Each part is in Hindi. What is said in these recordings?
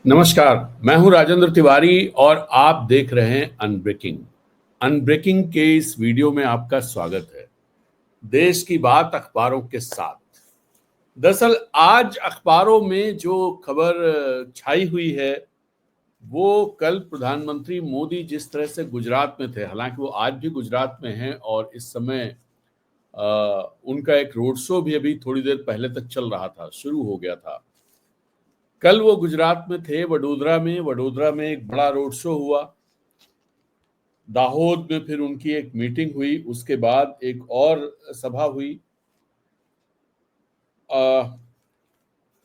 नमस्कार, मैं हूं राजेंद्र तिवारी और आप देख रहे हैं अनब्रेकिंग। अनब्रेकिंग के इस वीडियो में आपका स्वागत है। देश की बात अखबारों के साथ। दरअसल आज अखबारों में जो खबर छाई हुई है वो कल प्रधानमंत्री मोदी जिस तरह से गुजरात में थे, हालांकि वो आज भी गुजरात में हैं और इस समय उनका एक रोड शो भी अभी थोड़ी देर पहले तक चल रहा था, शुरू हो गया था। कल वो गुजरात में थे, वडोदरा में एक बड़ा रोड शो हुआ। दाहोद में फिर उनकी एक मीटिंग हुई, उसके बाद एक और सभा हुई।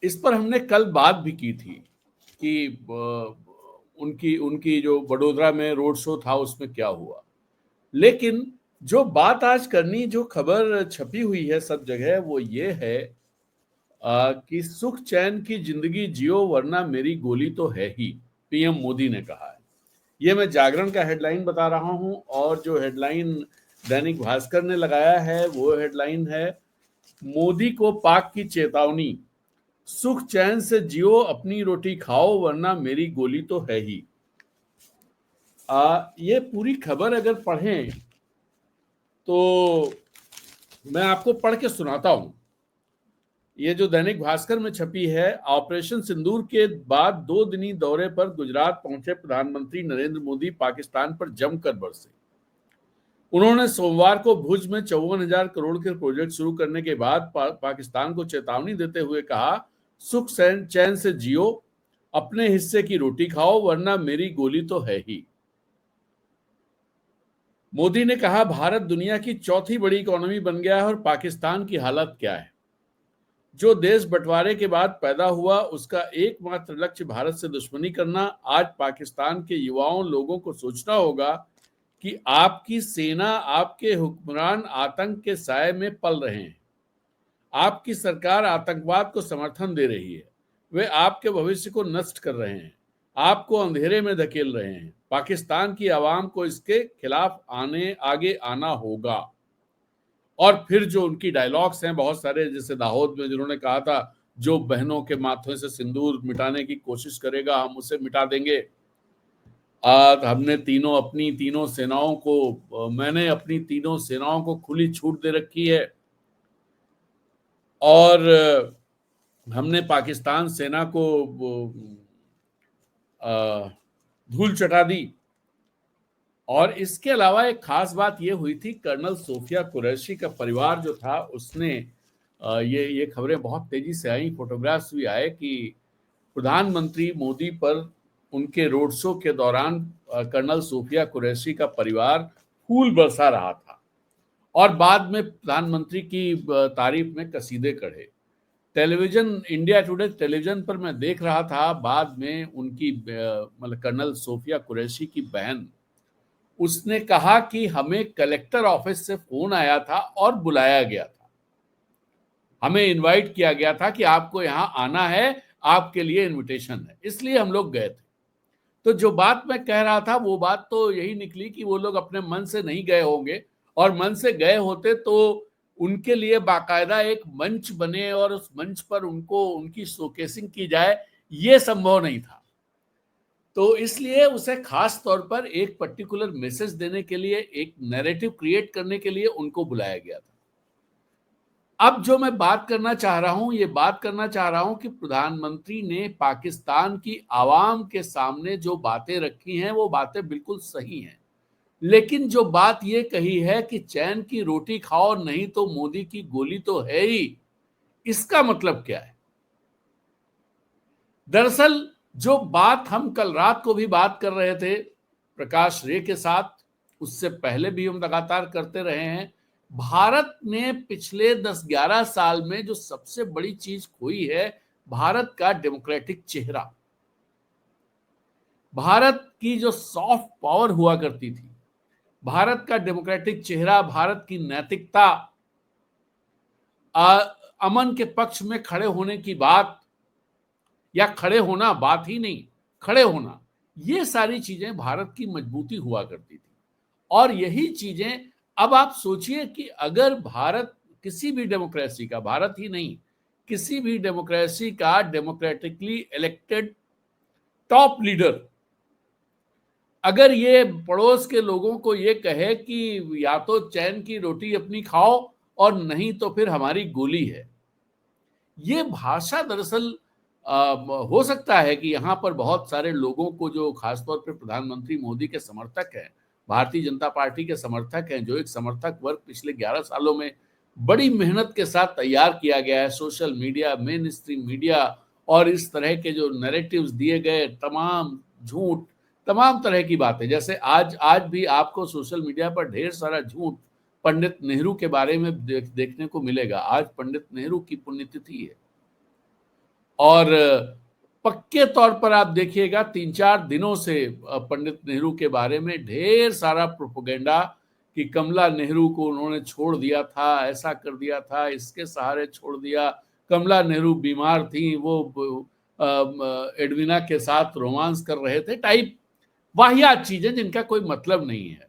इस पर हमने कल बात भी की थी कि उनकी उनकी जो वडोदरा में रोड शो था उसमें क्या हुआ। लेकिन जो बात आज करनी, जो खबर छपी हुई है सब जगह, वो ये है कि सुख चैन की जिंदगी जियो वरना मेरी गोली तो है ही, पीएम मोदी ने कहा है। ये मैं जागरण का हेडलाइन बता रहा हूं और जो हेडलाइन दैनिक भास्कर ने लगाया है वो हेडलाइन है, मोदी को पाक की चेतावनी, सुख चैन से जियो अपनी रोटी खाओ वरना मेरी गोली तो है ही। ये पूरी खबर अगर पढ़ें तो मैं आपको पढ़ के सुनाता हूं। ये जो दैनिक भास्कर में छपी है, ऑपरेशन सिंदूर के बाद 2 दिनी दौरे पर गुजरात पहुंचे प्रधानमंत्री नरेंद्र मोदी पाकिस्तान पर जमकर बरसे। उन्होंने सोमवार को भुज में 54,000 करोड़ के प्रोजेक्ट शुरू करने के बाद पाकिस्तान को चेतावनी देते हुए कहा, सुख चैन से जियो, अपने हिस्से की रोटी खाओ वरना मेरी गोली तो है ही। मोदी ने कहा, भारत दुनिया की चौथी बड़ी इकोनॉमी बन गया है और पाकिस्तान की हालत क्या है। जो देश बंटवारे के बाद पैदा हुआ उसका एकमात्र लक्ष्य भारत से दुश्मनी करना। आज पाकिस्तान के युवाओं लोगों को सोचना होगा कि आपकी सेना, आपके हुक्मरान आतंक के साए में पल रहे हैं। आपकी सरकार आतंकवाद को समर्थन दे रही है। वे आपके भविष्य को नष्ट कर रहे हैं, आपको अंधेरे में धकेल रहे हैं। पाकिस्तान की आवाम को इसके खिलाफ आगे आना होगा। और फिर जो उनकी डायलॉग्स हैं बहुत सारे, जैसे दाहोद में जिन्होंने कहा था, जो बहनों के माथे से सिंदूर मिटाने की कोशिश करेगा हम उसे मिटा देंगे। हमने अपनी तीनों सेनाओं को, मैंने अपनी तीनों सेनाओं को खुली छूट दे रखी है और हमने पाकिस्तान सेना को धूल चटा दी। और इसके अलावा एक खास बात यह हुई थी, कर्नल सोफिया कुरैशी का परिवार जो था उसने ये खबरें बहुत तेजी से आई, फोटोग्राफ्स भी आए कि प्रधानमंत्री मोदी पर उनके रोड शो के दौरान कर्नल सोफिया कुरैशी का परिवार फूल बरसा रहा था और बाद में प्रधानमंत्री की तारीफ में कसीदे कढ़े। टेलीविजन, इंडिया टुडे टेलीविजन पर मैं देख रहा था, बाद में उनकी मतलब कर्नल सोफिया कुरैशी की बहन, उसने कहा कि हमें कलेक्टर ऑफिस से फोन आया था और बुलाया गया था, हमें इनवाइट किया गया था कि आपको यहां आना है, आपके लिए इनविटेशन है, इसलिए हम लोग गए थे। तो जो बात मैं कह रहा था वो बात तो यही निकली कि वो लोग अपने मन से नहीं गए होंगे, और मन से गए होते तो उनके लिए बाकायदा एक मंच बने और उस मंच पर उनको उनकी शोकेसिंग की जाए, ये संभव नहीं था। तो इसलिए उसे खास तौर पर एक पर्टिकुलर मैसेज देने के लिए, एक नैरेटिव क्रिएट करने के लिए उनको बुलाया गया था। अब जो मैं बात करना चाह रहा हूं, ये बात करना चाह रहा हूं कि प्रधानमंत्री ने पाकिस्तान की आवाम के सामने जो बातें रखी हैं वो बातें बिल्कुल सही हैं, लेकिन जो बात ये कही है कि चैन की रोटी खाओ नहीं तो मोदी की गोली तो है ही, इसका मतलब क्या है? दरअसल जो बात हम कल रात को भी बात कर रहे थे प्रकाश रे के साथ, उससे पहले भी हम लगातार करते रहे हैं, भारत ने पिछले 10-11 साल में जो सबसे बड़ी चीज खोई है, भारत का डेमोक्रेटिक चेहरा, भारत की जो सॉफ्ट पावर हुआ करती थी, भारत का डेमोक्रेटिक चेहरा, भारत की नैतिकता, अमन के पक्ष में खड़े होने की बात, या खड़े होना, बात ही नहीं, खड़े होना, ये सारी चीजें भारत की मजबूती हुआ करती थी। और यही चीजें, अब आप सोचिए कि अगर भारत किसी भी डेमोक्रेसी का, भारत ही नहीं, किसी भी डेमोक्रेसी का डेमोक्रेटिकली इलेक्टेड टॉप लीडर अगर ये पड़ोस के लोगों को ये कहे कि या तो चैन की रोटी अपनी खाओ और नहीं तो फिर हमारी गोली है, ये भाषा दरअसल हो सकता है कि यहाँ पर बहुत सारे लोगों को, जो खासतौर पर प्रधानमंत्री मोदी के समर्थक हैं, भारतीय जनता पार्टी के समर्थक हैं, जो एक समर्थक वर्ग पिछले 11 सालों में बड़ी मेहनत के साथ तैयार किया गया है, social media, main stream media और इस तरह के जो नैरेटिव्स दिए गए, तमाम झूठ, तमाम तरह की बातें, जैसे आज आज भी आपको सोशल मीडिया पर ढेर सारा झूठ पंडित नेहरू के बारे में देखने को मिलेगा। आज पंडित नेहरू की पुण्यतिथि है और पक्के तौर पर आप देखिएगा 3-4 दिनों से पंडित नेहरू के बारे में ढेर सारा प्रोपेगेंडा कि कमला नेहरू को उन्होंने छोड़ दिया था, ऐसा कर दिया था, इसके सहारे छोड़ दिया, कमला नेहरू बीमार थी, वो एडविना के साथ रोमांस कर रहे थे, टाइप वाहियात चीजें जिनका कोई मतलब नहीं है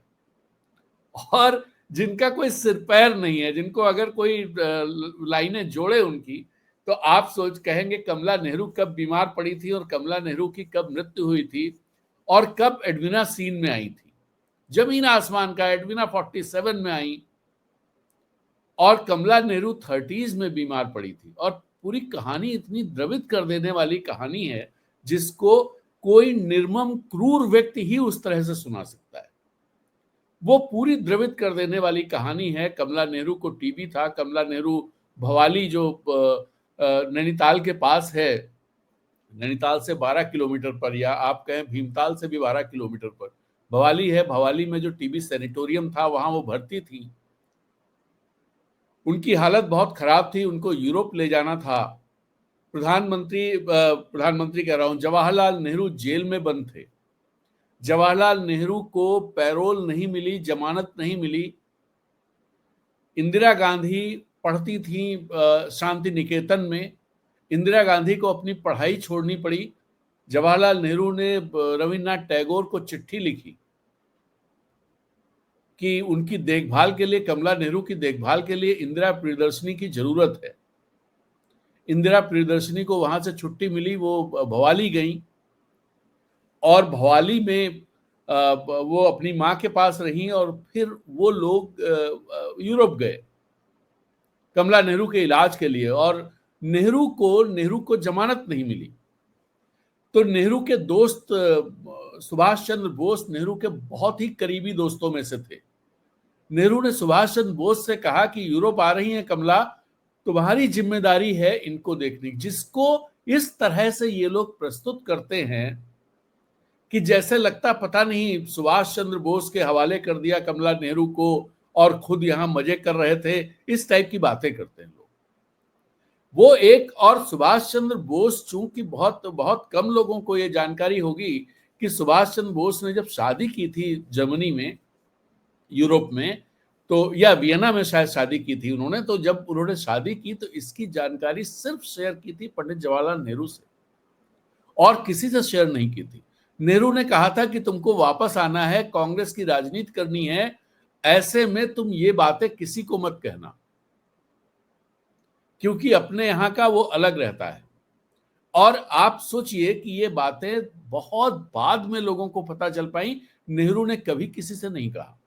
और जिनका कोई सिर पैर नहीं है, जिनको अगर कोई लाइनें जोड़े उनकी तो आप सोच कहेंगे कमला नेहरू कब बीमार पड़ी थी और कमला नेहरू की कब मृत्यु हुई थी और कब एडविना सीन में आई थी। जमीन आसमान का, एडविना 47 में आई और कमला नेहरू 30s में बीमार पड़ी थी। और पूरी कहानी इतनी द्रवित कर देने वाली कहानी है जिसको कोई निर्मम क्रूर व्यक्ति ही उस तरह से सुना सकता है। वो पूरी द्रवित कर देने वाली कहानी है। कमला नेहरू को टीबी था। कमला नेहरू भवाली जो नैनीताल के पास है, नैनीताल से 12 किलोमीटर पर, या आप कहें भीमताल से भी 12 किलोमीटर पर भवाली है। भवाली में जो टीबी सैनिटोरियम था वहां वो भर्ती थी। उनकी हालत बहुत खराब थी, उनको यूरोप ले जाना था। प्रधानमंत्री कह रहा हूं, जवाहरलाल नेहरू जेल में बंद थे। जवाहरलाल नेहरू को पैरोल नहीं मिली, जमानत नहीं मिली। इंदिरा गांधी पढ़ती थी शांति निकेतन में। इंदिरा गांधी को अपनी पढ़ाई छोड़नी पड़ी। जवाहरलाल नेहरू ने रविन्द्रनाथ टैगोर को चिट्ठी लिखी कि उनकी देखभाल के लिए, कमला नेहरू की देखभाल के लिए इंदिरा प्रियदर्शनी की जरूरत है। इंदिरा प्रियदर्शनी को वहां से छुट्टी मिली, वो भवाली गई और भवाली में वो अपनी मां के पास रही और फिर वो लोग यूरोप गए कमला नेहरू के इलाज के लिए। और नेहरू को जमानत नहीं मिली। तो नेहरू के दोस्त सुभाष चंद्र बोस नेहरू के बहुत ही करीबी दोस्तों में से थे। नेहरू ने सुभाष चंद्र बोस से कहा कि यूरोप आ रही हैं कमला, तुम्हारी जिम्मेदारी है इनको देखने की। जिसको इस तरह से ये लोग प्रस्तुत करते हैं कि जैसे लगता पता नहीं सुभाष चंद्र बोस के हवाले कर दिया कमला नेहरू को और खुद यहां मजे कर रहे थे, इस टाइप की बातें करते हैं लोग। वो एक, और सुभाष चंद्र बोस, चूंकि बहुत बहुत कम लोगों को ये जानकारी होगी कि सुभाष चंद्र बोस ने जब शादी की थी जर्मनी में, यूरोप में, तो या वियना में शायद शादी की थी उन्होंने, तो जब उन्होंने शादी की तो इसकी जानकारी सिर्फ शेयर की थी पंडित जवाहरलाल नेहरू से और किसी से शेयर नहीं की थी। नेहरू ने कहा था कि तुमको वापस आना है, कांग्रेस की राजनीति करनी है, ऐसे में तुम ये बातें किसी को मत कहना, क्योंकि अपने यहां का वो अलग रहता है। और आप सोचिए कि ये बातें बहुत बाद में लोगों को पता चल पाई। नेहरू ने कभी किसी से नहीं कहा।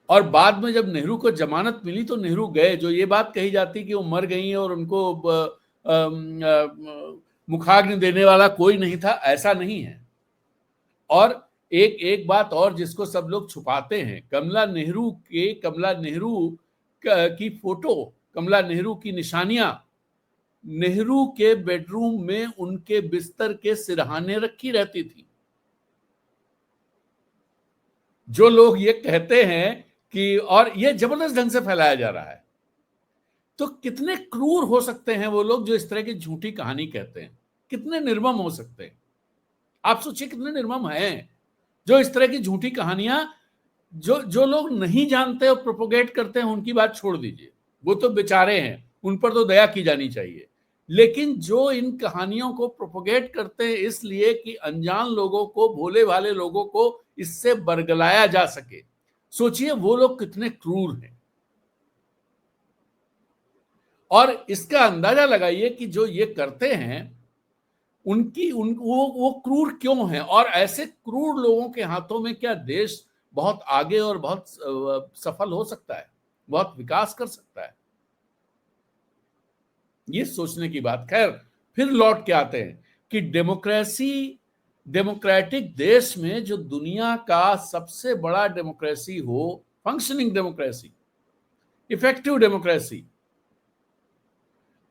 और बाद में जब नेहरू को जमानत मिली तो नेहरू गए। जो ये बात कही जाती कि वो मर गई और उनको मुखाग्नि देने वाला कोई नहीं था, ऐसा नहीं है। और एक बात और जिसको सब लोग छुपाते हैं, कमला नेहरू की फोटो, कमला नेहरू की निशानियां नेहरू के बेडरूम में उनके बिस्तर के सिरहाने रखी रहती थी। जो लोग ये कहते हैं कि, और ये जबरदस्त ढंग से फैलाया जा रहा है, तो कितने क्रूर हो सकते हैं वो लोग जो इस तरह की झूठी कहानी कहते हैं, कितने निर्मम हो सकते हैं। आप सोचिए कितने निर्मम हैं जो इस तरह की झूठी कहानियां, जो लोग नहीं जानते और प्रोपोगेट करते हैं, उनकी बात छोड़ दीजिए, वो तो बेचारे हैं, उन पर तो दया की जानी चाहिए। लेकिन जो इन कहानियों को प्रोपोगेट करते हैं इसलिए कि अनजान लोगों को, भोले भाले लोगों को इससे बरगलाया जा सके, सोचिए वो लोग कितने क्रूर हैं। और इसका अंदाजा लगाइए कि जो ये करते हैं वो क्रूर क्यों हैं, और ऐसे क्रूर लोगों के हाथों में क्या देश बहुत आगे और बहुत सफल हो सकता है, बहुत विकास कर सकता है? ये सोचने की बात। खैर, फिर लौट के आते हैं कि डेमोक्रेटिक देश में जो दुनिया का सबसे बड़ा डेमोक्रेसी हो, फंक्शनिंग डेमोक्रेसी, इफेक्टिव डेमोक्रेसी,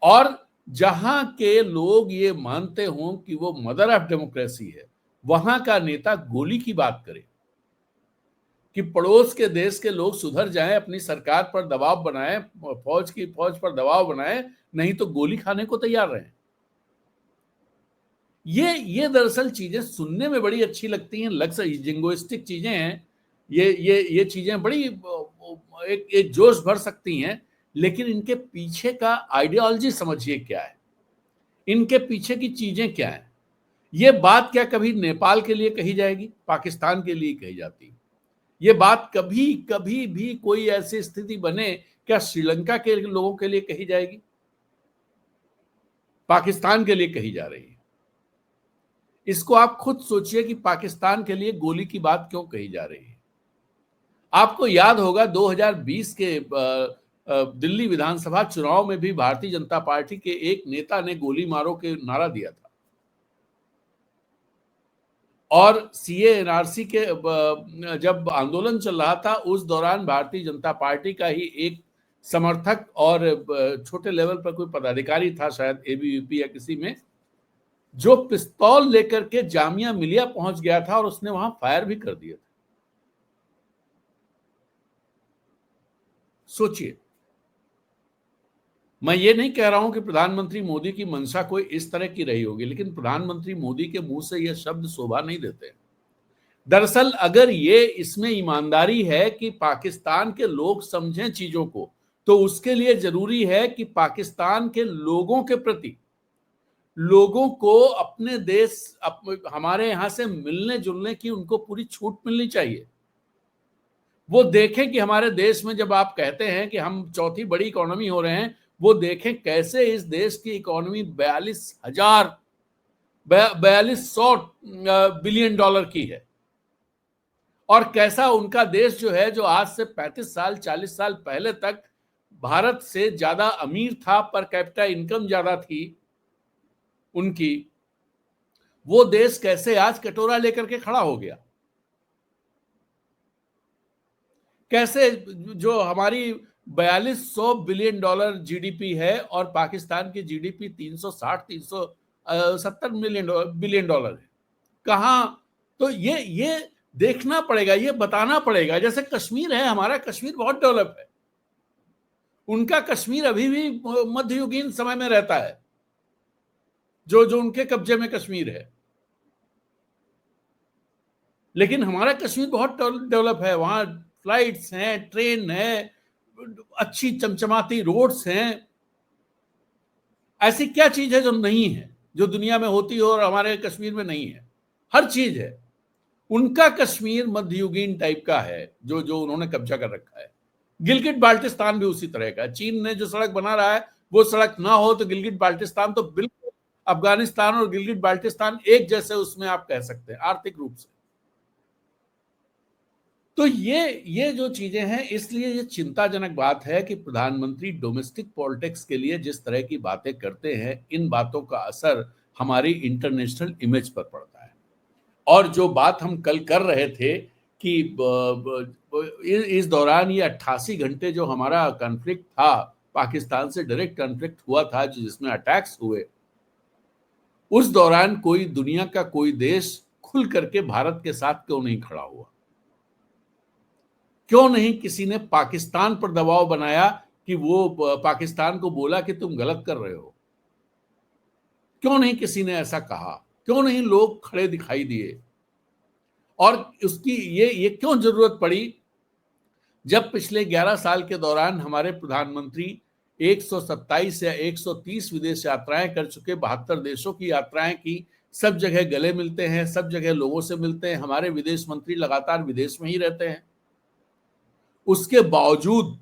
और जहां के लोग ये मानते हों कि वो मदर ऑफ डेमोक्रेसी है, वहां का नेता गोली की बात करे कि पड़ोस के देश के लोग सुधर जाएं, अपनी सरकार पर दबाव बनाएं, फौज पर दबाव बनाएं, नहीं तो गोली खाने को तैयार रहें। ये दरअसल चीजें सुनने में बड़ी अच्छी लगती हैं, जिंगोइस्टिक चीजें हैं, ये चीजें बड़ी एक जोश भर सकती हैं, लेकिन इनके पीछे का आइडियोलॉजी समझिए क्या है, इनके पीछे की चीजें क्या है। ये बात क्या कभी नेपाल के लिए कही जाएगी? पाकिस्तान के लिए कही जाती है। ये बात कभी कभी भी कोई ऐसी स्थिति बने, क्या श्रीलंका के लोगों के लिए कही जाएगी? पाकिस्तान के लिए कही जा रही है। इसको आप खुद सोचिए कि पाकिस्तान के लिए गोली की बात क्यों कही जा रही है। आपको याद होगा 2020 के दिल्ली विधानसभा चुनाव में भी भारतीय जनता पार्टी के एक नेता ने गोली मारो के नारा दिया था, और सीए एनआरसी के जब आंदोलन चल रहा था, उस दौरान भारतीय जनता पार्टी का ही एक समर्थक और छोटे लेवल पर कोई पदाधिकारी था, शायद एबीवीपी या किसी में, जो पिस्तौल लेकर के जामिया मिलिया पहुंच गया था और उसने वहां फायर भी कर दिया था। सोचिए, मैं ये नहीं कह रहा हूं कि प्रधानमंत्री मोदी की मंशा कोई इस तरह की रही होगी, लेकिन प्रधानमंत्री मोदी के मुंह से ये शब्द शोभा नहीं देते। दरअसल अगर ये इसमें ईमानदारी है कि पाकिस्तान के लोग समझें चीजों को, तो उसके लिए जरूरी है कि पाकिस्तान के लोगों के प्रति, लोगों को अपने देश हमारे यहां से मिलने जुलने की उनको पूरी छूट मिलनी चाहिए। वो देखें कि हमारे देश में, जब आप कहते हैं कि हम चौथी बड़ी इकोनॉमी हो रहे हैं, वो देखें कैसे इस देश की इकोनॉमी 4200 बिलियन डॉलर की है, और कैसा उनका देश जो है, जो आज से 35 साल 40 साल पहले तक भारत से ज्यादा अमीर था, पर कैपिटा इनकम ज्यादा थी उनकी, वो देश कैसे आज कटोरा लेकर के खड़ा हो गया। कैसे जो हमारी 4200 बिलियन डॉलर जीडीपी है और पाकिस्तान की जीडीपी 360-370 बिलियन डॉलर है, कहां? तो ये देखना पड़ेगा, ये बताना पड़ेगा। जैसे कश्मीर है, हमारा कश्मीर बहुत डेवलप है, उनका कश्मीर अभी भी मध्ययुगीन समय में रहता है, जो उनके कब्जे में कश्मीर है, लेकिन हमारा कश्मीर बहुत डेवलप है। वहां फ्लाइट्स हैं, ट्रेन है, अच्छी चमचमाती रोड्स हैं। ऐसी क्या चीज है जो नहीं है, जो दुनिया में होती हो और हमारे कश्मीर में नहीं है? हर चीज है। उनका कश्मीर मध्ययुगीन टाइप का है, जो उन्होंने कब्जा कर रखा है। गिलगिट बाल्टिस्तान भी उसी तरह का। चीन ने जो सड़क बना रहा है, वो सड़क ना हो तो गिलगिट बाल्टिस्तान तो बिल्कुल, अफगानिस्तान और गिलगिट बाल्टिस्तान एक जैसे उसमें आप कह सकते हैं आर्थिक रूप से। तो ये जो चीजें हैं, इसलिए ये चिंताजनक बात है कि प्रधानमंत्री डोमेस्टिक पॉलिटिक्स के लिए जिस तरह की बातें करते हैं, इन बातों का असर हमारी इंटरनेशनल इमेज पर पड़ता है। और जो बात हम कल कर रहे थे कि इस दौरान ये 88 घंटे जो हमारा कॉन्फ्लिक्ट था, पाकिस्तान से डायरेक्ट कॉन्फ्लिक्ट हुआ था, जिसमें अटैक्स हुए, उस दौरान कोई दुनिया का कोई देश खुल करके भारत के साथ क्यों नहीं खड़ा हुआ? क्यों नहीं किसी ने पाकिस्तान पर दबाव बनाया कि वो पाकिस्तान को बोला कि तुम गलत कर रहे हो? क्यों नहीं किसी ने ऐसा कहा? क्यों नहीं लोग खड़े दिखाई दिए? और उसकी ये क्यों जरूरत पड़ी, जब पिछले 11 साल के दौरान हमारे प्रधानमंत्री 127 या 130 विदेश यात्राएं कर चुके, 72 देशों की यात्राएं की, सब जगह गले मिलते हैं, सब जगह लोगों से मिलते हैं, हमारे विदेश मंत्री लगातार विदेश में ही रहते हैं। उसके बावजूद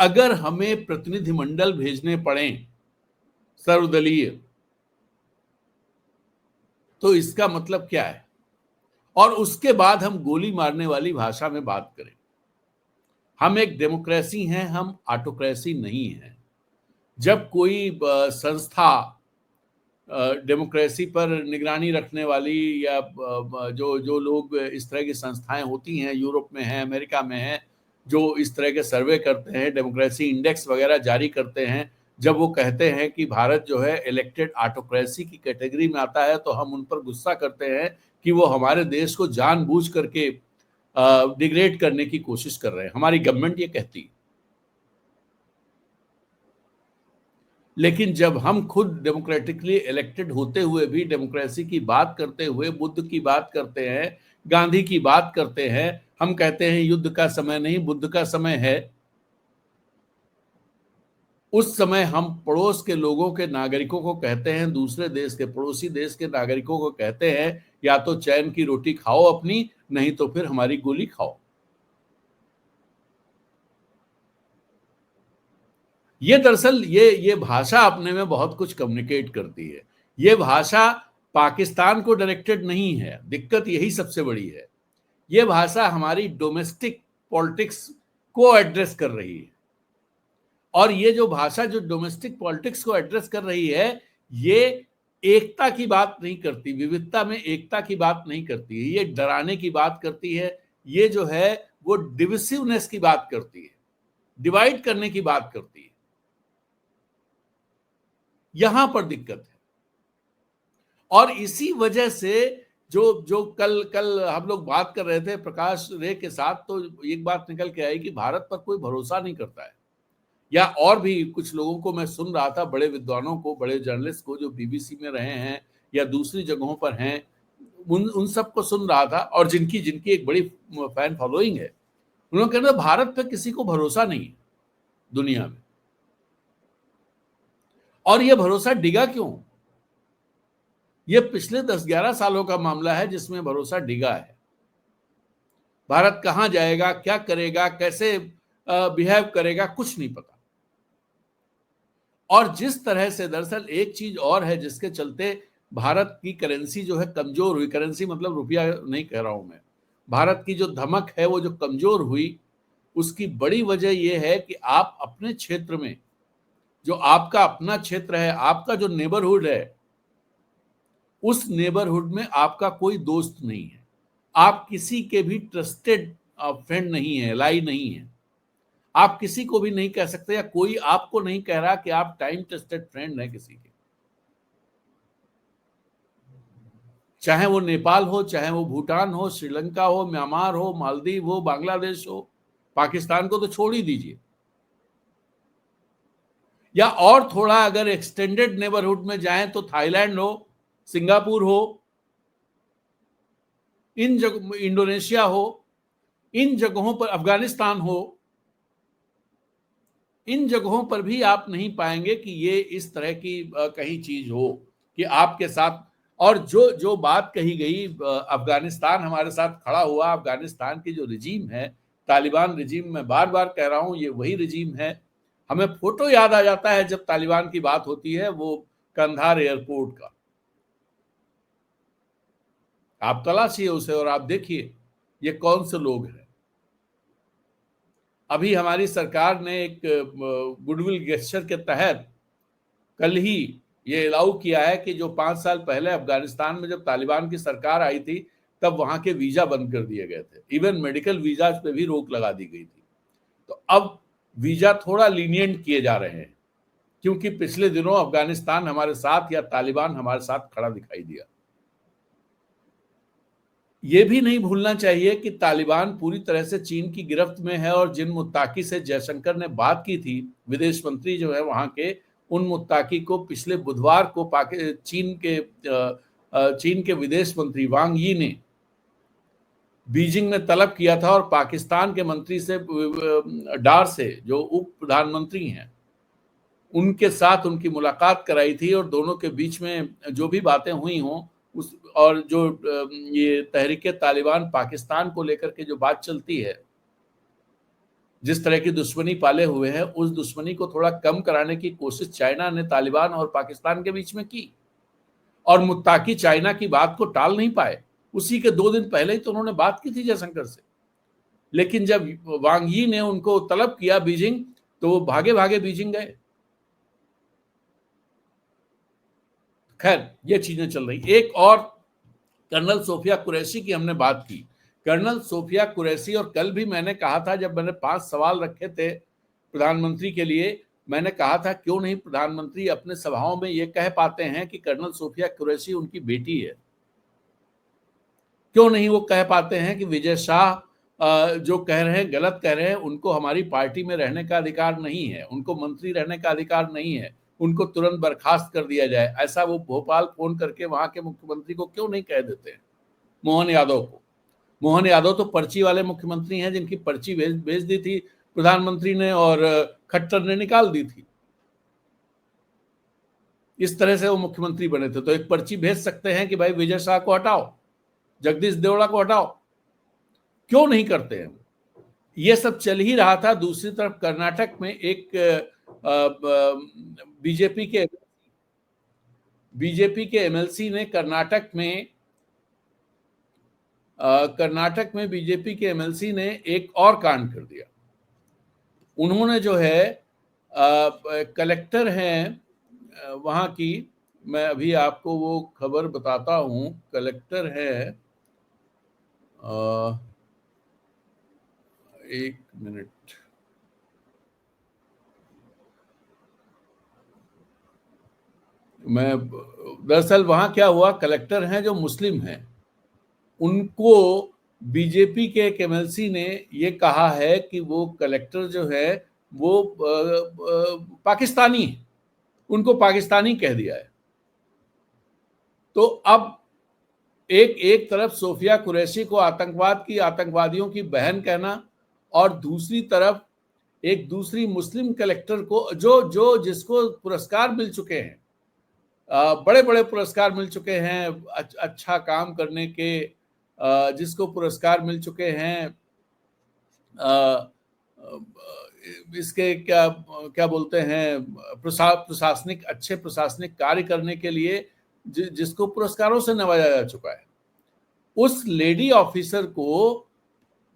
अगर हमें प्रतिनिधिमंडल भेजने पड़े सर्वदलीय, तो इसका मतलब क्या है? और उसके बाद हम गोली मारने वाली भाषा में बात करें। हम एक डेमोक्रेसी हैं, हम ऑटोक्रेसी नहीं है। जब कोई संस्था डेमोक्रेसी पर निगरानी रखने वाली या जो जो लोग इस तरह की संस्थाएं होती हैं, यूरोप में हैं, अमेरिका में हैं, जो इस तरह के सर्वे करते हैं, डेमोक्रेसी इंडेक्स वगैरह जारी करते हैं, जब वो कहते हैं कि भारत जो है इलेक्टेड ऑटोक्रेसी की कैटेगरी में आता है, तो हम उन पर गुस्सा करते हैं कि वो हमारे देश को जानबूझ करके डिग्रेड करने की कोशिश कर रहे हैं। हमारी गवर्नमेंट ये कहती है। लेकिन जब हम खुद डेमोक्रेटिकली इलेक्टेड होते हुए भी डेमोक्रेसी की बात करते हुए बुद्ध की बात करते हैं, गांधी की बात करते हैं, हम कहते हैं युद्ध का समय नहीं बुद्ध का समय है, उस समय हम पड़ोस के लोगों के नागरिकों को कहते हैं, दूसरे देश के पड़ोसी देश के नागरिकों को कहते हैं, या तो चैन की रोटी खाओ अपनी, नहीं तो फिर हमारी गोली खाओ। ये दरअसल ये भाषा अपने में बहुत कुछ कम्युनिकेट करती है। ये भाषा पाकिस्तान को डायरेक्टेड नहीं है, दिक्कत यही सबसे बड़ी है। ये भाषा हमारी डोमेस्टिक पॉलिटिक्स को एड्रेस कर रही है, और ये जो भाषा जो डोमेस्टिक पॉलिटिक्स को एड्रेस कर रही है, ये एकता की बात नहीं करती, विविधता में एकता की बात नहीं करती है, ये डराने की बात करती है, ये जो है वो डिविसिवनेस की बात करती है, डिवाइड करने की बात करती है। यहां पर दिक्कत है, और इसी वजह से जो जो कल कल हम लोग बात कर रहे थे प्रकाश रे के साथ, तो एक बात निकल के आई कि भारत पर कोई भरोसा नहीं करता है। या और भी कुछ लोगों को मैं सुन रहा था, बड़े विद्वानों को, बड़े जर्नलिस्ट को, जो बीबीसी में रहे हैं या दूसरी जगहों पर हैं, उन सबको सुन रहा था, और जिनकी जिनकी एक बड़ी फैन फॉलोइंग है, उन्होंने कहना भारत पे किसी को भरोसा नहीं है दुनिया में। और यह भरोसा डिगा क्यों? ये पिछले 10-11 सालों का मामला है जिसमें भरोसा डिगा है। भारत कहां जाएगा, क्या करेगा, कैसे बिहेव करेगा, कुछ नहीं पता। और जिस तरह से दरअसल एक चीज और है जिसके चलते भारत की करेंसी जो है कमजोर हुई, करेंसी मतलब रुपया नहीं कह रहा हूं मैं, भारत की जो धमक है वो जो कमजोर हुई, उसकी बड़ी वजह यह है कि आप अपने क्षेत्र में, जो आपका अपना क्षेत्र है, आपका जो नेबरहुड है, उस नेबरहुड में आपका कोई दोस्त नहीं है, आप किसी के भी ट्रस्टेड फ्रेंड नहीं है, लाई नहीं है, आप किसी को भी नहीं कह सकते, या कोई आपको नहीं कह रहा कि आप टाइम टेस्टेड फ्रेंड हैं किसी के। चाहे वो नेपाल हो, चाहे वो भूटान हो, श्रीलंका हो, म्यांमार हो, मालदीव हो, बांग्लादेश हो, पाकिस्तान को तो छोड़ ही दीजिए। या और थोड़ा अगर एक्सटेंडेड नेबरहुड में जाएं तो थाईलैंड हो, सिंगापुर हो, इन जगह, इंडोनेशिया हो, इन जगहों पर, अफगानिस्तान हो, इन जगहों पर भी आप नहीं पाएंगे कि ये इस तरह की कहीं चीज हो कि आपके साथ। और जो जो बात कही गई, अफगानिस्तान हमारे साथ खड़ा हुआ, अफगानिस्तान की जो रिजीम है, तालिबान रिजीम, मैं बार बार कह रहा हूं ये वही रिजीम है। हमें फोटो याद आ जाता है जब तालिबान की बात होती है, वो कंधार एयरपोर्ट का, आप तलाशिए उसे और आप देखिए ये कौन से लोग हैं। अभी हमारी सरकार ने एक गुडविल गेस्चर के तहत कल ही ये अलाउ किया है कि जो 5 साल पहले अफगानिस्तान में जब तालिबान की सरकार आई थी, तब वहां के वीजा बंद कर दिए गए थे, इवन मेडिकल वीजा पे भी रोक लगा दी गई थी। तो अब वीजा थोड़ा लीनियंट किए जा रहे हैं, क्योंकि पिछले दिनों अफगानिस्तान हमारे साथ, या तालिबान हमारे साथ खड़ा दिखाई दिया। ये भी नहीं भूलना चाहिए कि तालिबान पूरी तरह से चीन की गिरफ्त में है, और जिन मुत्ताकी से जयशंकर ने बात की थी, विदेश मंत्री जो है वहां के, उन मुत्ताकी को पिछले बुधवार को चीन के विदेश मंत्री वांग यी ने बीजिंग में तलब किया था, और पाकिस्तान के मंत्री से, डार से, जो उप प्रधानमंत्री हैं, उनके साथ उनकी मुलाकात कराई थी, और दोनों के बीच में जो भी बातें हुई हों, उस, और जो ये तहरीके तालिबान पाकिस्तान को लेकर के जो बात चलती है, जिस तरह की दुश्मनी पाले हुए हैं, उस दुश्मनी को थोड़ा कम कराने की कोशिश चाइना ने तालिबान और पाकिस्तान के बीच में की, और मुत्ताकी चाइना की बात को टाल नहीं पाए। उसी के 2 दिन पहले ही तो उन्होंने बात की थी जयशंकर से, लेकिन जब वांग यी ने उनको तलब किया बीजिंग, तो वो भागे भागे बीजिंग गए। खैर, ये चीजें चल रही। एक और कर्नल सोफिया कुरैशी की हमने बात की। कर्नल सोफिया कुरैशी, और कल भी मैंने कहा था, जब मैंने 5 सवाल रखे थे प्रधानमंत्री के लिए, मैंने कहा था क्यों नहीं प्रधानमंत्री अपने सभाओं में ये कह पाते हैं कि कर्नल सोफिया कुरैशी उनकी बेटी है। क्यों नहीं वो कह पाते हैं कि विजय शाह जो कह रहे हैं गलत कह रहे हैं, उनको हमारी पार्टी में रहने का अधिकार नहीं है, उनको मंत्री रहने का अधिकार नहीं है, उनको तुरंत बर्खास्त कर दिया जाए। ऐसा वो भोपाल फोन करके वहां के मुख्यमंत्री को क्यों नहीं कह देते हैं, मोहन यादव को। मोहन यादव तो पर्ची वाले मुख्यमंत्री हैं, जिनकी पर्ची भेज दी थी प्रधानमंत्री ने और खट्टर ने निकाल दी थी। इस तरह से वो मुख्यमंत्री बने थे, तो एक पर्ची भेज सकते हैं कि भाई विजय शाह को हटाओ, जगदीश देवड़ा को हटाओ। क्यों नहीं करते हैं? ये सब चल ही रहा था। दूसरी तरफ कर्नाटक में एक बीजेपी के एमएलसी ने कर्नाटक में बीजेपी के एमएलसी ने एक और कांड कर दिया। उन्होंने जो है कलेक्टर हैं वहां की, मैं अभी आपको वो खबर बताता हूं, कलेक्टर है, एक मिनट, मैं दरअसल वहां क्या हुआ, कलेक्टर हैं जो मुस्लिम हैं, उनको बीजेपी के एक एमएलसी ने ये कहा है कि वो कलेक्टर जो है वो पाकिस्तानी है, उनको पाकिस्तानी कह दिया है। तो अब एक तरफ सोफिया कुरैशी को आतंकवादियों की बहन कहना, और दूसरी तरफ एक दूसरी मुस्लिम कलेक्टर को जो जिसको पुरस्कार मिल चुके हैं, बड़े बड़े पुरस्कार मिल चुके हैं अच्छा काम करने के, जिसको पुरस्कार मिल चुके हैं इसके क्या क्या बोलते हैं, प्रशासनिक अच्छे प्रशासनिक कार्य करने के लिए, जिसको पुरस्कारों से नवाजा जा चुका है, उस लेडी ऑफिसर को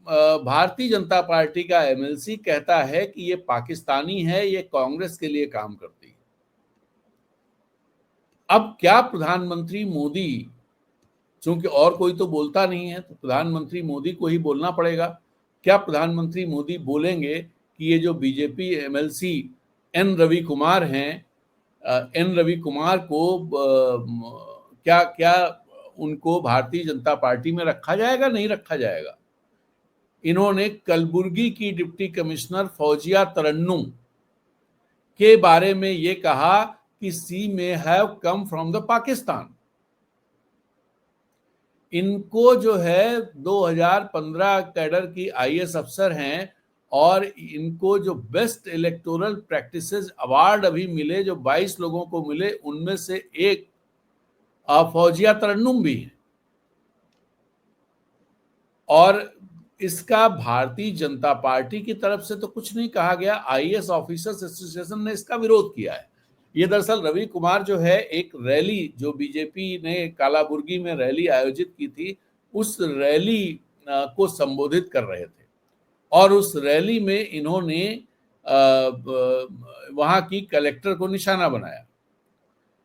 भारतीय जनता पार्टी का एमएलसी कहता है कि ये पाकिस्तानी है, ये कांग्रेस के लिए काम करती है। अब क्या प्रधानमंत्री मोदी, चूंकि और कोई तो बोलता नहीं है, तो प्रधानमंत्री मोदी को ही बोलना पड़ेगा। क्या प्रधानमंत्री मोदी बोलेंगे कि ये जो BJP MLC N Ravi Kumar हैं, एन रवि कुमार को क्या क्या उनको भारतीय जनता पार्टी में रखा जाएगा, नहीं रखा जाएगा? इन्होंने कलबुर्गी की डिप्टी कमिश्नर फौजिया तरन्नुम के बारे में ये कहा कि she may have come from the Pakistan. इनको जो है 2015 कैडर की आईएएस अफसर हैं, और इनको जो बेस्ट इलेक्टोरल प्रैक्टिसेस अवार्ड अभी मिले, जो 22 लोगों को मिले, उनमें से एक फौजिया तरन्नुम भी है। और इसका भारतीय जनता पार्टी की तरफ से तो कुछ नहीं कहा गया, आईएएस ऑफिसर्स एसोसिएशन ने इसका विरोध किया है। ये दरअसल रवि कुमार जो है, एक रैली जो बीजेपी ने कालाबुर्गी में रैली आयोजित की थी, उस रैली को संबोधित कर रहे थे, और उस रैली में इन्होंने वहां की कलेक्टर को निशाना बनाया।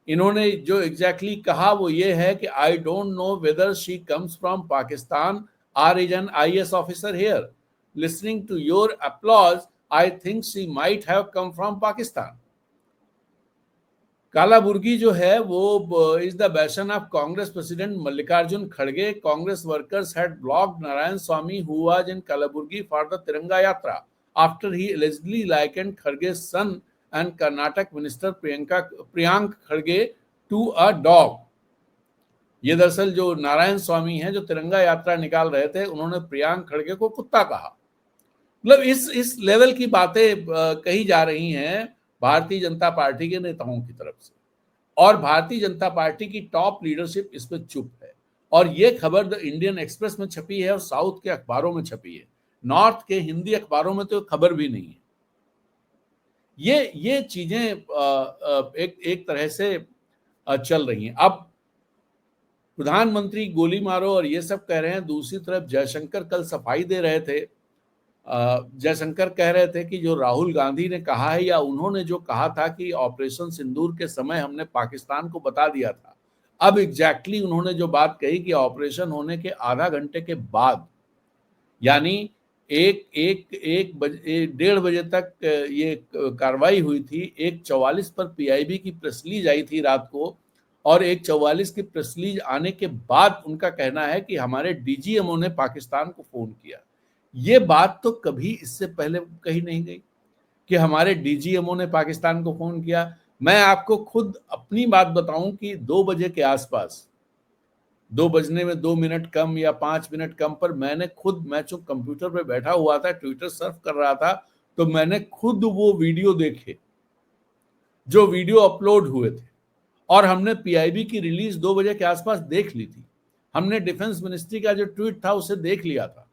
इन्होंने जो एग्जैक्टली कहा वो ये है कि I don't know whether she comes from Pakistan or is an IAS officer here. Listening to your applause, I think she might have come from Pakistan. कालाबुर्गी जो है वो is the bastion of Congress President Mallikarjun Kharge. Congress workers had blocked Narayan Swamy, who was in Kalaburgi for the Tiranga Yatra, after he allegedly likened Kharge's son and Karnataka Minister Priyank Kharge to a dog. ये दरअसल जो नारायण स्वामी हैं, जो तिरंगा यात्रा निकाल रहे थे, उन्होंने प्रियांक खड़गे को कुत्ता कहा। मतलब इस लेवल की बातें कही जा रही हैं भारतीय जनता पार्टी के नेताओं की तरफ से, और भारतीय जनता पार्टी की टॉप लीडरशिप इस पर चुप है। और ये खबर द इंडियन एक्सप्रेस में छपी है और साउथ के अखबारों में छपी है। नॉर्थ के हिंदी अखबारों में तो खबर भी नहीं है। ये चीजें एक तरह से चल रही हैं। अब प्रधानमंत्री गोली मारो और ये सब कह रहे हैं, दूसरी तरफ जयशंकर कल सफाई दे रहे थे। जयशंकर कह रहे थे कि जो राहुल गांधी ने कहा है या उन्होंने जो कहा था कि ऑपरेशन सिंदूर के समय हमने पाकिस्तान को बता दिया था, अब एग्जैक्टली उन्होंने जो बात कही कि ऑपरेशन होने के आधा घंटे के बाद, यानी एक बजे 1:30 बजे तक ये कार्रवाई हुई थी। 1:44 पर पीआईबी की प्रेस रिलीज आई थी रात को, और 1:44 की प्रेस रिलीज आने के बाद उनका कहना है कि हमारे डीजीएमओ ने पाकिस्तान को फोन किया। ये बात तो कभी इससे पहले कही नहीं गई कि हमारे डीजीएमओ ने पाकिस्तान को फोन किया। मैं आपको खुद अपनी बात बताऊं कि 2 बजे के आसपास, 2 बजने में 2 मिनट कम या 5 मिनट कम पर मैं चुप कंप्यूटर पे बैठा हुआ था, ट्विटर सर्फ कर रहा था, तो मैंने खुद वो वीडियो देखे जो वीडियो अपलोड हुए थे, और हमने पीआईबी की रिलीज 2 बजे के आसपास देख ली थी। हमने डिफेंस मिनिस्ट्री का जो ट्वीट था उसे देख लिया था।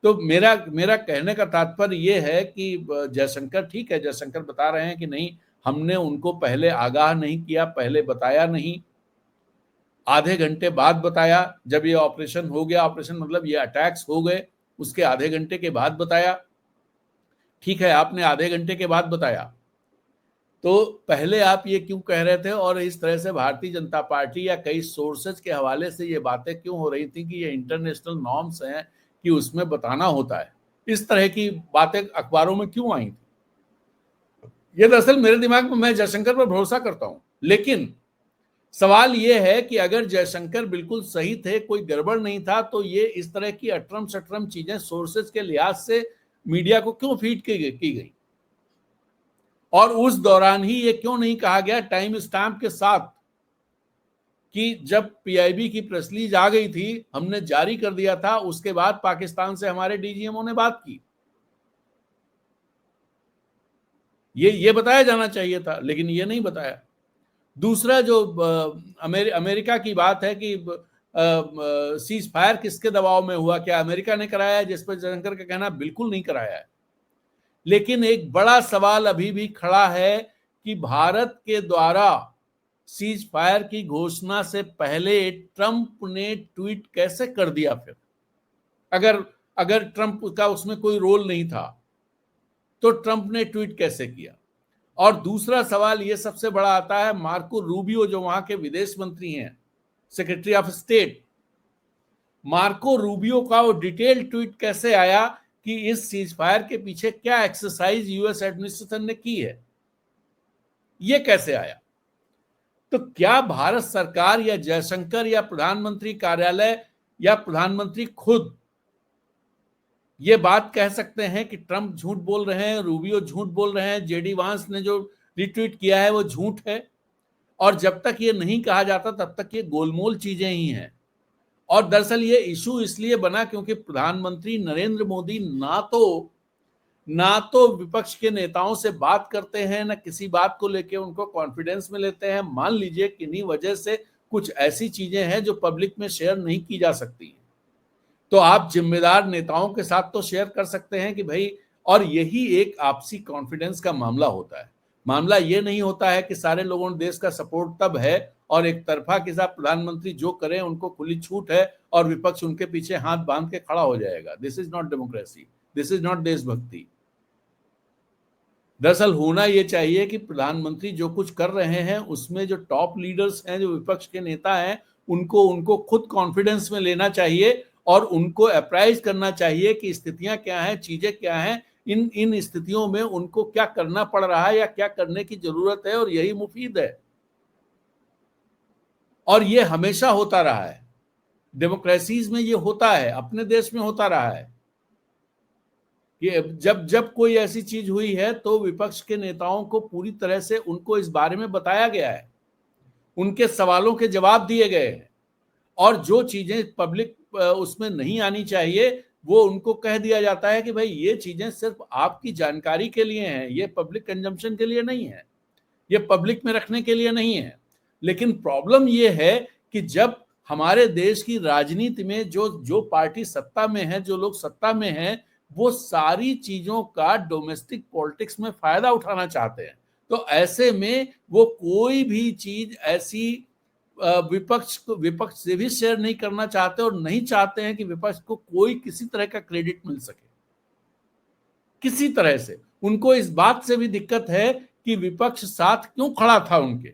तो मेरा कहने का तात्पर्य ये है कि जयशंकर, ठीक है, जयशंकर बता रहे हैं कि नहीं, हमने उनको पहले आगाह नहीं किया, पहले बताया नहीं, आधे घंटे बाद बताया। जब ये ऑपरेशन हो गया, ऑपरेशन मतलब ये अटैक्स हो गए, उसके आधे घंटे के बाद बताया। ठीक है, आपने आधे घंटे के बाद बताया, तो पहले आप ये क्यों कह रहे थे? और इस तरह से भारतीय जनता पार्टी या कई सोर्सेज के हवाले से ये बातें क्यों हो रही थी कि ये इंटरनेशनल नॉर्म्स हैं कि उसमें बताना होता है? इस तरह की बातें अखबारों में क्यों आई थी? ये दरअसल मेरे दिमाग में, मैं जयशंकर पर भरोसा करता हूं, लेकिन सवाल ये है कि अगर जयशंकर बिल्कुल सही थे, कोई गड़बड़ नहीं था, तो ये इस तरह की अटरम शटरम चीजें सोर्सेज के लिहाज से मीडिया को क्यों फीड की गई? और उस दौरान ही ये क्यों नहीं कहा गया टाइम स्टैंप के साथ कि जब पीआईबी की प्रेस रिलीज आ गई थी, हमने जारी कर दिया था, उसके बाद पाकिस्तान से हमारे डीजीएमओ ने बात की? ये बताया जाना चाहिए था, लेकिन ये नहीं बताया। दूसरा जो अमेरिका की बात है कि सीज फायर किसके दबाव में हुआ, क्या अमेरिका ने कराया है? जिस पर जयशंकर का कहना बिल्कुल नहीं कराया है। लेकिन एक बड़ा सवाल अभी भी खड़ा है कि भारत के द्वारा सीज फायर की घोषणा से पहले ट्रंप ने ट्वीट कैसे कर दिया? फिर अगर ट्रंप का उसमें कोई रोल नहीं था, तो ट्रंप ने ट्वीट कैसे किया? और दूसरा सवाल ये सबसे बड़ा आता है, मार्को रूबियो जो वहां के विदेश मंत्री हैं, secretary of state, Marco Rubio का वो डिटेल ट्वीट कैसे आया कि इस सीज फायर के पीछे क्या एक्सरसाइज यूएस एडमिनिस्ट्रेशन ने की है? ये कैसे आया? तो क्या भारत सरकार या जयशंकर या प्रधानमंत्री कार्यालय या प्रधानमंत्री खुद ये बात कह सकते हैं कि ट्रंप झूठ बोल रहे हैं, रूबियो झूठ बोल रहे हैं, जेडी वांस ने जो रिट्वीट किया है वो झूठ है? और जब तक ये नहीं कहा जाता तब तक ये गोलमोल चीजें ही हैं। और दरअसल ये इशू इसलिए बना क्योंकि प्रधानमंत्री नरेंद्र मोदी ना तो विपक्ष के नेताओं से बात करते हैं, ना किसी बात को लेकर उनको कॉन्फिडेंस में लेते हैं। मान लीजिए किन्हीं वजह से कुछ ऐसी चीजें हैं जो पब्लिक में शेयर नहीं की जा सकती, तो आप जिम्मेदार नेताओं के साथ तो शेयर कर सकते हैं कि भाई, और यही एक आपसी कॉन्फिडेंस का मामला होता है। मामला ये नहीं होता है कि सारे लोगों ने देश का सपोर्ट तब है और एक तरफा के साथ प्रधानमंत्री जो करें उनको खुली छूट है और विपक्ष उनके पीछे हाथ बांध के खड़ा हो जाएगा। This is not democracy, this is not देशभक्ति। दरअसल होना यह चाहिए कि प्रधानमंत्री जो कुछ कर रहे हैं उसमें जो टॉप लीडर्स हैं, जो विपक्ष के नेता हैं, उनको खुद कॉन्फिडेंस में लेना चाहिए और उनको अप्राइज करना चाहिए कि स्थितियां क्या हैं, चीजें क्या हैं, इन स्थितियों में उनको क्या करना पड़ रहा है या क्या करने की जरूरत है, और यही मुफीद है। और ये हमेशा होता रहा है, डेमोक्रेसीज में ये होता है, अपने देश में होता रहा है कि जब कोई ऐसी चीज हुई है तो विपक्ष के नेताओं को पूरी तरह से उनको इस बारे में बताया गया है, उनके सवालों के जवाब दिए गए हैं, और जो चीजें पब्लिक उसमें नहीं आनी चाहिए वो उनको कह दिया जाता है कि भाई ये चीजें सिर्फ आपकी जानकारी के लिए हैं, ये पब्लिक कंजम्पशन के लिए नहीं है, ये पब्लिक में रखने के लिए नहीं है। लेकिन प्रॉब्लम ये है कि जब हमारे देश की राजनीति में जो पार्टी सत्ता में है, जो लोग सत्ता में हैं, वो सारी चीजों का डोमेस्टिक पॉलिटिक्स में फायदा उठाना चाहते हैं। तो ऐसे में वो कोई भी चीज ऐसी विपक्ष से भी शेयर नहीं करना चाहते और नहीं चाहते हैं कि विपक्ष को कोई किसी तरह का क्रेडिट मिल सके किसी तरह से। उनको इस बात से भी दिक्कत है कि विपक्ष साथ क्यों खड़ा था उनके,